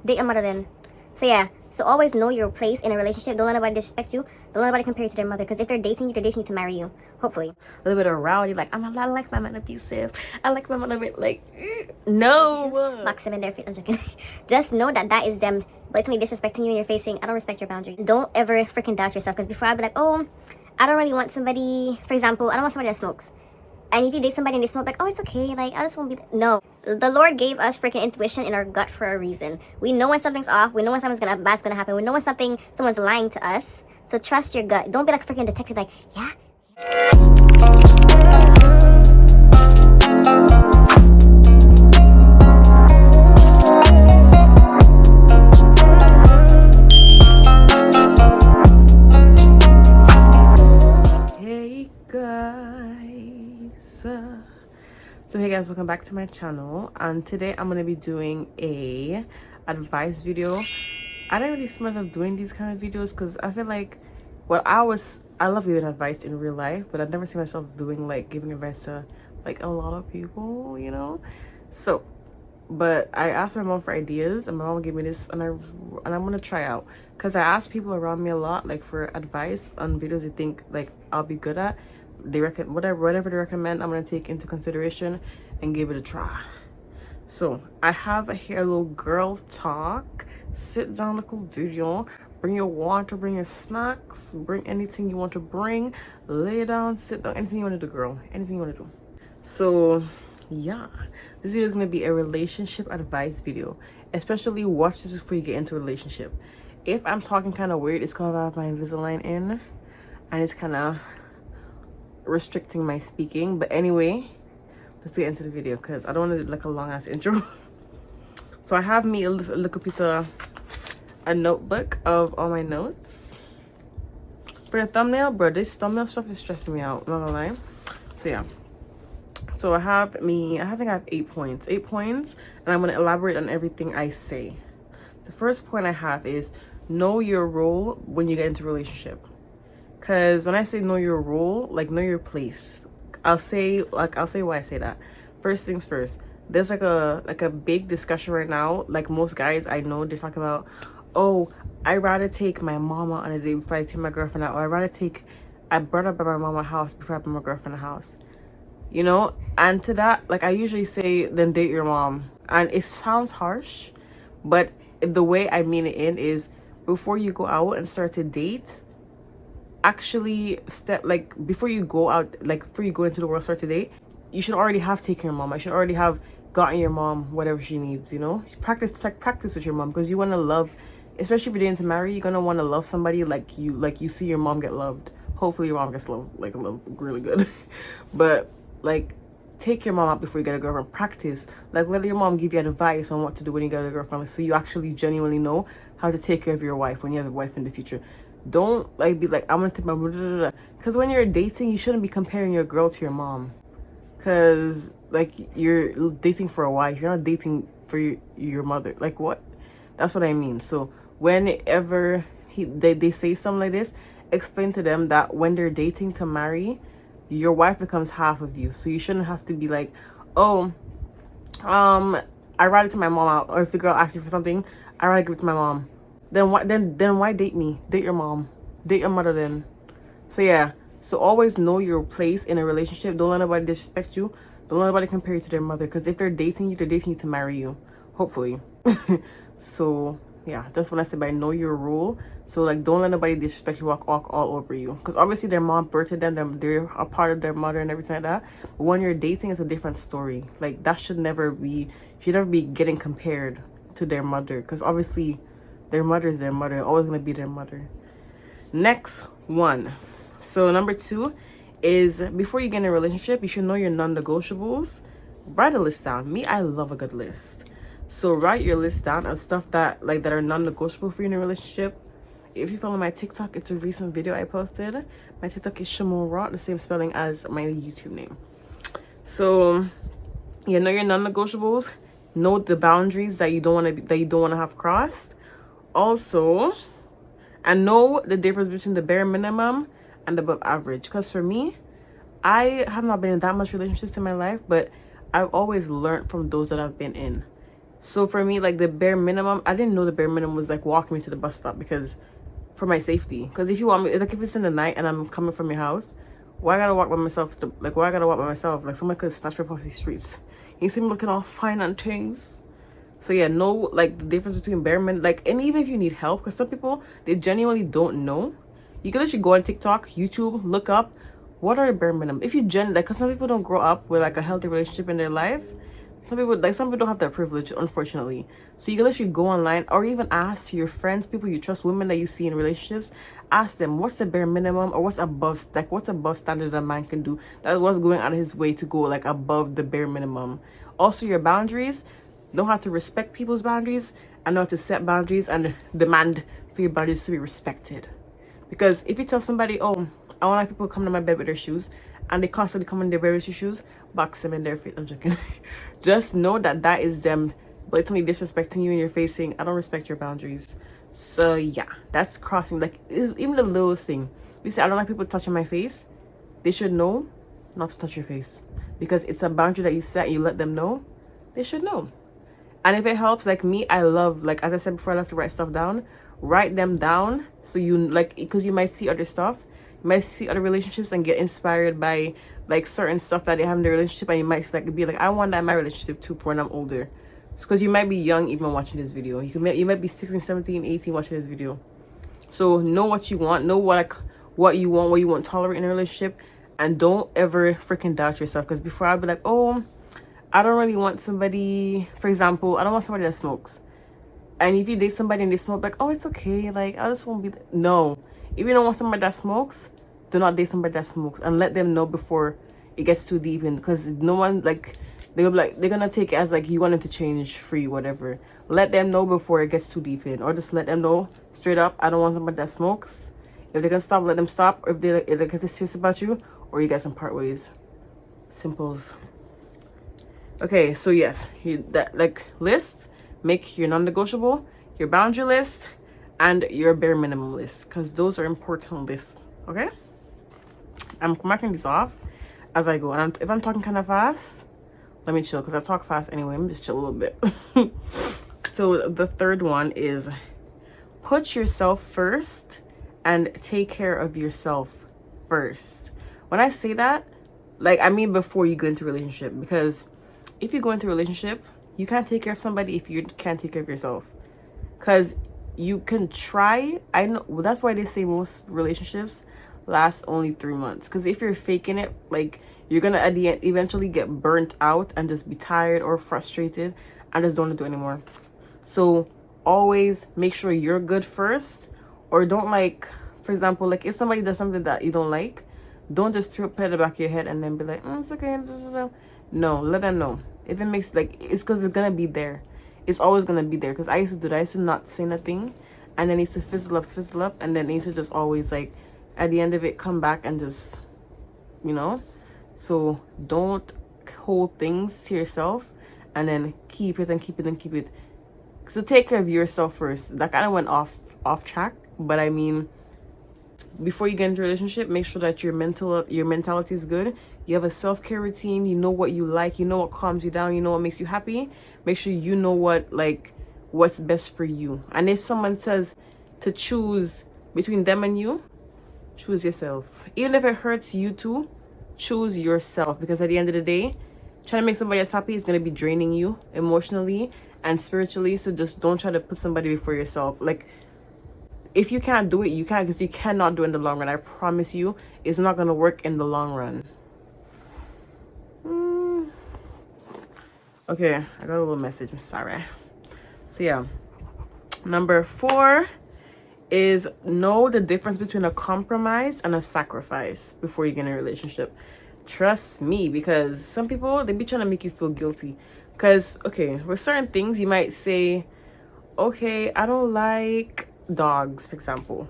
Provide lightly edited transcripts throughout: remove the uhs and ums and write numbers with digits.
date your mother then. So yeah, so always know your place in a relationship. Don't let anybody disrespect you. Don't let anybody compare you to their mother. Because if they're dating you to marry you. Hopefully. A little bit of rowdy, like I like my man abusive. I like my man a bit like no. Box them in their face. I'm joking. Just know that that is them blatantly disrespecting you and you're facing, I don't respect your boundaries. Don't ever freaking doubt yourself. Because before I'd be like, oh, I don't really want somebody, for example, I don't want somebody that smokes. And if you date somebody and they smoke, like, oh, it's okay. Like, I just won't be. No. The Lord gave us freaking intuition in our gut for a reason. We know when something's off. We know when bad's gonna happen. We know when someone's lying to us. So trust your gut. Don't be like a freaking detective, like, yeah. Hey guys. So hey guys, welcome back to my channel, and today I'm gonna be doing a advice video. I don't really see myself doing these kind of videos because I feel like, well, I love giving advice in real life, but I've never seen myself doing like giving advice to like a lot of people, you know. So but I asked my mom for ideas, and my mom gave me this, and I'm gonna try out, because I asked people around me a lot like for advice on videos they think like I'll be good at. They reckon whatever they recommend, I'm gonna take into consideration and give it a try. So I have here a little girl talk. Sit down, look a video. Bring your water, bring your snacks, bring anything you want to bring. Lay down, sit down, anything you want to do, girl. Anything you want to do. So yeah, this video is going to be a relationship advice video. Especially watch this before you get into a relationship. If I'm talking kind of weird, it's because I have my Invisalign in and it's kind of restricting my speaking. But anyway, let's get into the video because I don't want to do like a long ass intro. So I have me a little piece of a notebook of all my notes. For the thumbnail, bro, this thumbnail stuff is stressing me out, not gonna lie. So yeah. So I think I have 8 points. 8 points, and I'm gonna elaborate on everything I say. The first point I have is know your role when you get into a relationship. Cause when I say know your role, like know your place. I'll say why I say that. First things first. There's like a big discussion right now. Like most guys I know, they're talking about, oh, I'd rather take my mama on a date before I take my girlfriend out, or I brought up at my mama's house before I bring my girlfriend a house. You know, and to that, like I usually say, then date your mom. And it sounds harsh, but the way I mean it in is before you go out and start to date, actually before you go out, like before you go into the world, start to date, you should already have taken your mom. I should already have gotten your mom whatever she needs, you know. Practice with your mom, because you want to love, especially if you're dating to marry, you're gonna want to love somebody like you see your mom get loved. Hopefully your mom gets loved really good. But like, take your mom out before you get a girlfriend. Practice, like, let your mom give you advice on what to do when you get a girlfriend, like, so you actually genuinely know how to take care of your wife when you have a wife in the future. Don't like be like, I'm gonna take my, because when you're dating, you shouldn't be comparing your girl to your mom, because like you're dating for a wife, you're not dating for your mother. Like, what? That's what I mean. So whenever they say something like this, explain to them that when they're dating to marry, your wife becomes half of you. So you shouldn't have to be like, oh, I rather take my mom out, or if the girl asks you for something, I rather give it to my mom. Then why date me? Date your mom. Date your mother then. So yeah. So always know your place in a relationship. Don't let nobody disrespect you. Don't let nobody compare you to their mother. Because if they're dating you to marry you. Hopefully. So yeah, that's what I said by know your role. So like, don't let nobody disrespect you, walk all over you. Because obviously their mom birthed them, they're a part of their mother and everything like that. But when you're dating, it's a different story. Like, that should never be getting compared to their mother. Because obviously their mother is their mother, always gonna be their mother. Next one. So number 2 is, before you get in a relationship, you should know your non-negotiables. Write a list down. Me, I love a good list. So write your list down of stuff that are non-negotiable for you in a relationship. If you follow my TikTok, it's a recent video I posted. My TikTok is Shamora, the same spelling as my YouTube name. So you know your non-negotiables. Know the boundaries that you don't want to have crossed. Also, and know the difference between the bare minimum and the above average. Because for me, I have not been in that much relationships in my life, but I've always learned from those that I've been in. So for me, like the bare minimum, I didn't know the bare minimum was like walking me to the bus stop because for my safety. Because if you want me, like if it's in the night and I'm coming from your house, why I gotta walk by myself? Like why I gotta walk by myself? Like someone could snatch me off these streets. You see me looking all fine and things. So yeah, know like the difference between bare minimum, like, and even if you need help, because some people they genuinely don't know. You can actually go on TikTok, YouTube, look up what are the bare minimum. If you like, because some people don't grow up with like a healthy relationship in their life. Some people don't have that privilege, unfortunately. So you can literally go online or even ask your friends, people you trust, women that you see in relationships. Ask them what's the bare minimum or what's above standard a man can do. That was going out of his way to go like above the bare minimum. Also your boundaries. Know how to respect people's boundaries and know how to set boundaries and demand for your boundaries to be respected. Because if you tell somebody, oh, I want like people to come to my bed with their shoes, and they constantly come in their bed with your shoes, box them in their face. I'm joking. Just know that that is them blatantly disrespecting you in your face, saying, I don't respect your boundaries. So yeah, that's crossing. Like even the littlest thing. You say, I don't like people touching my face. They should know not to touch your face because it's a boundary that you set. You let them know. They should know. And if it helps, like me, I love, like as I said before, I love to write stuff down. Write them down so you like, because you might see other stuff, you might see other relationships and get inspired by like certain stuff that they have in their relationship, and you might like be like, I want that in my relationship too for when I'm older. Because you might be young even watching this video. You might be 16, 17, 18 watching this video. So know what you want, know what you want to tolerate in a relationship, and don't ever freaking doubt yourself. Because before I'd be like, oh, I don't really want somebody, for example, I don't want somebody that smokes. And if you date somebody and they smoke, like, oh, it's okay. Like, I just won't be. No. If you don't want somebody that smokes, do not date somebody that smokes. And let them know before it gets too deep in. Because no one, like, they're going to take it as, like, you want them to change free, whatever. Let them know before it gets too deep in. Or just let them know straight up, I don't want somebody that smokes. If they can stop, let them stop. Or if they get serious about you, or you guys can part ways. Simples. Okay, so yes, that like lists, make your non-negotiable, your boundary list, and your bare minimum list, because those are important lists. Okay, I'm marking these off as I go, and if I'm talking kind of fast, let me chill because I talk fast anyway. Let me just chill a little bit. So the third one is put yourself first and take care of yourself first. When I say that, like I mean before you go into a relationship, because if you go into a relationship, you can't take care of somebody if you can't take care of yourself. Because you can try. I know that's why they say most relationships last only 3 months. Because if you're faking it, like you're gonna at the end eventually get burnt out and just be tired or frustrated and just don't want to do it anymore. So always make sure you're good first, or don't like, for example, like if somebody does something that you don't like, don't just put it in the back of your head and then be like, it's okay. No, let them know. If it makes like, it's because it's gonna be there. It's always gonna be there. Because I used to do that. I used to not say nothing, and then it used to fizzle up, and then it used to just always like, at the end of it, come back and just, you know. So don't hold things to yourself, and then keep it and keep it and keep it. So take care of yourself first. That kind of went off track, but I mean, before you get into a relationship, make sure that your mentality is good. You have a self-care routine. You know what you like. You know what calms you down. You know what makes you happy. Make sure you know what's best for you. And if someone says to choose between them and you, choose yourself. Even if it hurts you too, choose yourself. Because at the end of the day, trying to make somebody else happy is going to be draining you emotionally and spiritually. So just don't try to put somebody before yourself. Like, if you can't do it, you can't, because you cannot do it in the long run. I promise you, it's not going to work in the long run. Okay, I got a little message. I'm sorry. So yeah, number 4 is know the difference between a compromise and a sacrifice before you get in a relationship. Trust me, because some people, they be trying to make you feel guilty. Because, okay, with certain things, you might say, okay, I don't like dogs, for example.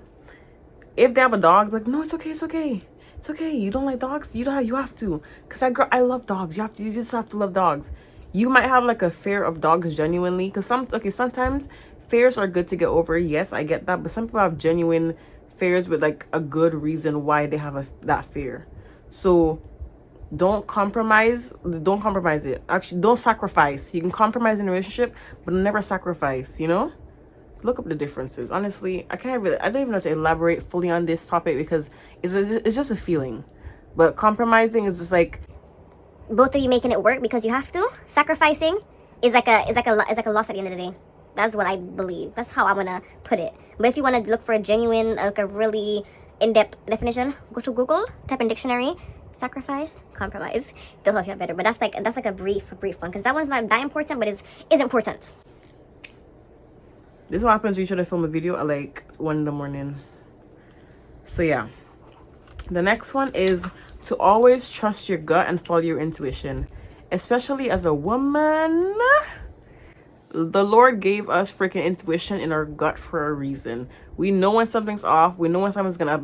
If they have a dog, like, no, it's okay, it's okay. It's okay. You don't like dogs? You have to. Because I love dogs. You just have to love dogs. You might have like a fear of dogs genuinely. Because sometimes fears are good to get over. Yes, I get that. But some people have genuine fears with like a good reason why they have that fear. So don't compromise it. Actually, don't sacrifice. You can compromise in a relationship, but never sacrifice, you know? Look up the differences. Honestly, I don't even know how to elaborate fully on this topic because it's just a feeling. But compromising is just like, both of you making it work because you have to. Sacrificing is like a loss at the end of the day. That's what I believe. That's how I'm gonna put it. But if you want to look for a genuine, like a really in-depth definition, go to Google, type in dictionary, sacrifice, compromise. They'll help you out better. But that's like a brief one because that one's not that important, but is important. this is what happens when you try to film a video at like 1 in the morning. So yeah. The next one is to always trust your gut and follow your intuition. Especially as a woman. The Lord gave us freaking intuition in our gut for a reason. We know when something's off. We know when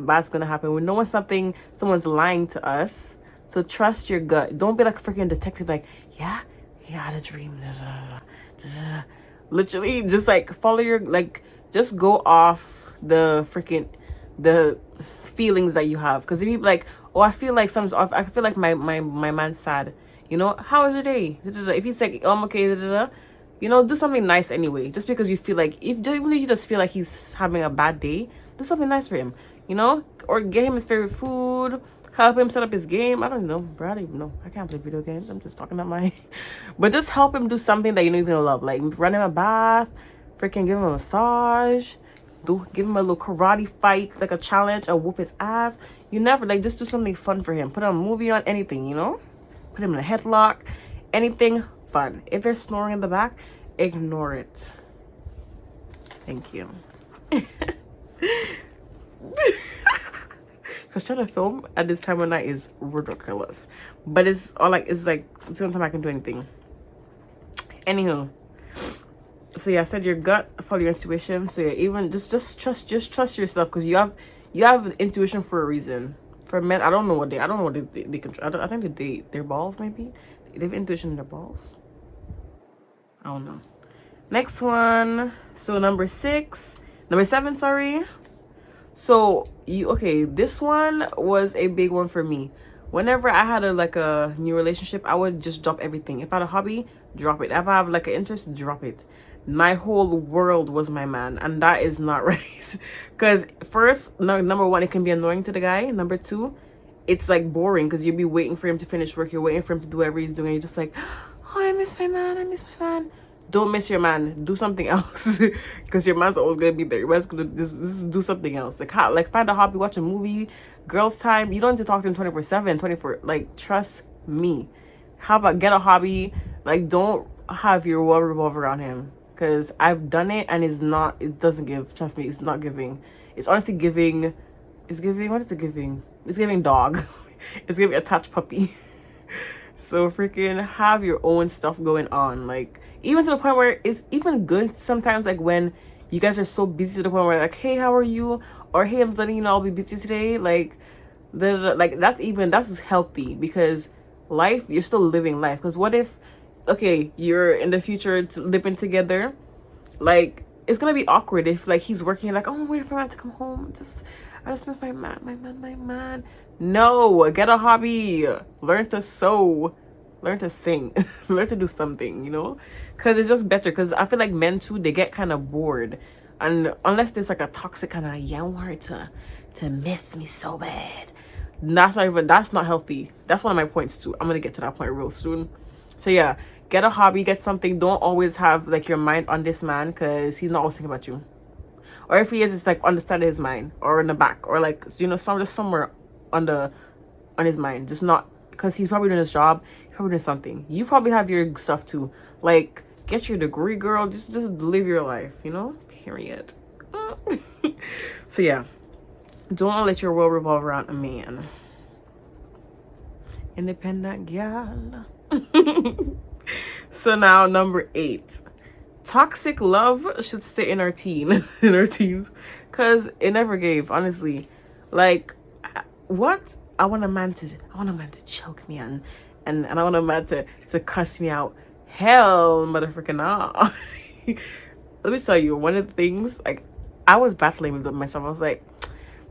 bad's gonna happen. We know when someone's lying to us. So trust your gut. Don't be like a freaking detective. Like, yeah, I had a dream. Literally, just like follow your just go off the feelings that you have. Because if you like, oh, I feel like something's off. I feel like my man's sad. You know, how was your day? If he's like, oh, I'm okay. You know, do something nice anyway. Even if you just feel like he's having a bad day, do something nice for him. You know, or get him his favorite food. Help him set up his game. I don't know, bro. I don't even know. I can't play video games. I'm just talking about my. But just help him do something that you know he's gonna love. Like run him a bath, freaking give him a massage, give him a little karate fight, like a challenge, or whoop his ass. You never just do something fun for him. Put a movie on, anything, you know. Put him in a headlock, anything fun. If they're snoring in the back, ignore it. Thank you. Because trying to film at this time of night is ridiculous. But it's the only time I can do anything. Anywho. So yeah, I said your gut, follow your intuition. So yeah, even just trust yourself because you have intuition for a reason. For men, I don't know what they control. I think they their balls maybe. They have intuition in their balls. I don't know. Next one. So number 7, sorry. So this one was a big one for me. Whenever I had a new relationship, I would just drop everything. If I had a hobby, drop it. If I have like an interest, drop it. My whole world was my man, and that is not right. Because first, number one, it can be annoying to the guy. Number two, it's like boring because you'll be waiting for him to finish work. You're waiting for him to do whatever he's doing. And you're just like, oh, I miss my man. Don't miss your man. Do something else because your man's always gonna be there. Your man's gonna just do something else. Like find a hobby, watch a movie, girls' time. You don't need to talk to him 24/7, 24. Like trust me. How about get a hobby? Like don't have your world revolve around him because I've done it and it doesn't give. Trust me, it's not giving. It's honestly giving. It's giving. What is it giving? It's giving dog. It's giving attached puppy. So freaking have your own stuff going on. Like even to the point where it's even good sometimes, like when you guys are so busy to the point where like, hey, how are you? Or hey, I'm letting you know I'll be busy today. Like that's healthy because you're still living life. Because what if you're in the future living together, like it's gonna be awkward if like he's working like, oh, I'm waiting for my man to come home. I just miss my man. No, get a hobby. Learn to sew. Learn to sing. Learn to do something, you know? Because it's just better. Because I feel like men too, they get kind of bored. And unless there's like a toxic kind of, yeah, I want her to miss me so bad. That's not healthy. That's one of my points too. I'm going to get to that point real soon. So yeah, get a hobby, get something. Don't always have like your mind on this man because he's not always thinking about you. Or if he is, it's like on the side of his mind or in the back or like, you know, somewhere on his mind. Just not because he's probably doing his job. He's probably doing something. You probably have your stuff too. Like get your degree, girl. Just live your life, you know? Period. So yeah. Don't let your world revolve around a man. Independent gal. So now number 8. Toxic love should stay in our teens. Because it never gave, honestly. Like what? I want a man to choke me and I want a man to cuss me out. Hell motherfucking nah. Let me tell you, one of the things, like I was battling with myself. I was like,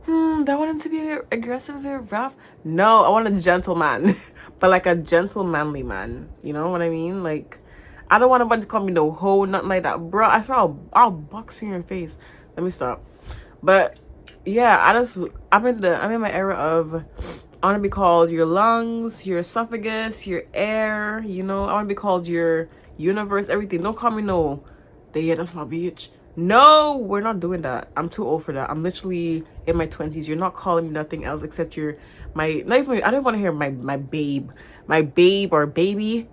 Do I want him to be a bit aggressive, a bit rough? No, I want a gentleman, but like a gentle, manly man. You know what I mean? Like, I don't want nobody to call me no hoe, nothing like that, bro. I swear I'll box you in your face. Let me stop. But yeah, I'm in my era of I want to be called your lungs, your esophagus, your air. You know, I want to be called your universe, everything. Don't call me no. Yeah, that's my bitch. No, we're not doing that. I'm too old for that. I'm literally in my 20s. You're not calling me nothing else except you're my. Not even. I don't want to hear my babe or baby.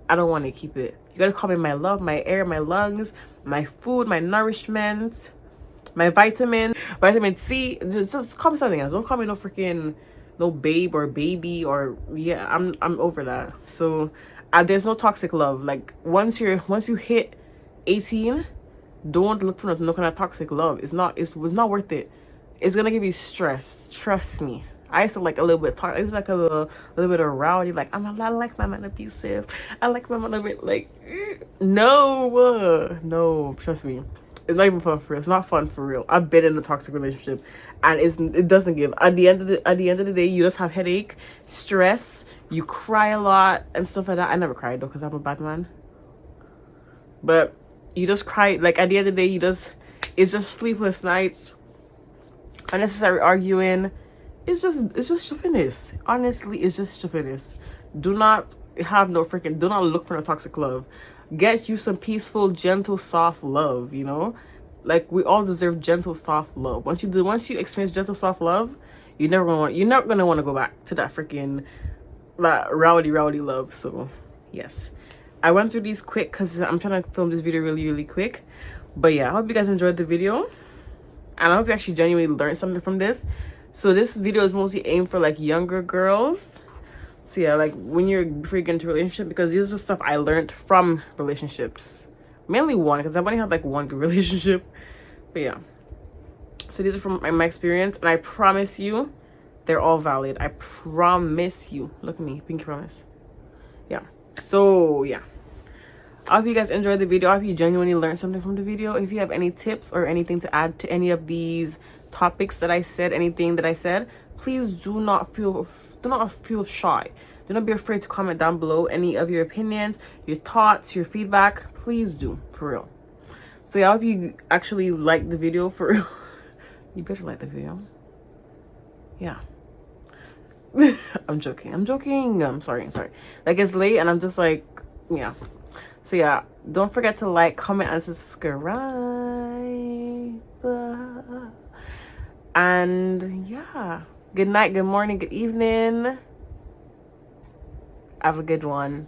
I don't want to keep it. You gotta call me my love, my air, my lungs, my food, my nourishment, my vitamin C. Just call me something else. Don't call me no freaking no babe or baby or yeah. I'm over that. So there's no toxic love. Like once you hit 18, don't look for no kind of toxic love. It's not worth it. It's gonna give you stress. Trust me. I used to like a little bit talk. I used to like a little bit of rowdy. Like I like my man abusive. I like my man a bit like no. Trust me, it's not even fun for real. It's not fun for real. I've been in a toxic relationship, and it doesn't give. At the end of the day, you just have headache, stress. You cry a lot and stuff like that. I never cried though, cause I'm a bad man. But you just cry. Like at the end of the day, it's just sleepless nights, unnecessary arguing. It's just stupidness. Honestly, it's just stupidness. Do not do not look for a toxic love. Get you some peaceful, gentle, soft love, you know? Like we all deserve gentle, soft love. Once you experience gentle, soft love, you're not gonna want to go back to that freaking that rowdy love. So yes. I went through these quick because I'm trying to film this video really quick. But yeah, I hope you guys enjoyed the video. And I hope you actually genuinely learned something from this. So this video is mostly aimed for like younger girls. So yeah, like before you get into a relationship, because these are stuff I learned from relationships. Mainly one, because I've only had like one good relationship. But yeah. So these are from my experience, and I promise you, they're all valid. I promise you. Look at me, pinky promise. Yeah. So yeah. I hope you guys enjoyed the video. I hope you genuinely learned something from the video. If you have any tips or anything to add to any of these topics that I said, anything that I said, please do not feel shy. Do not be afraid to comment down below any of your opinions, your thoughts, your feedback. Please do, for real. So yeah, I hope you actually like the video for real. You better like the video. Yeah. I'm joking. I'm sorry. Like it's late and I'm just like, yeah. So yeah, don't forget to like, comment, and subscribe. And yeah, good night, good morning, good evening. Have a good one.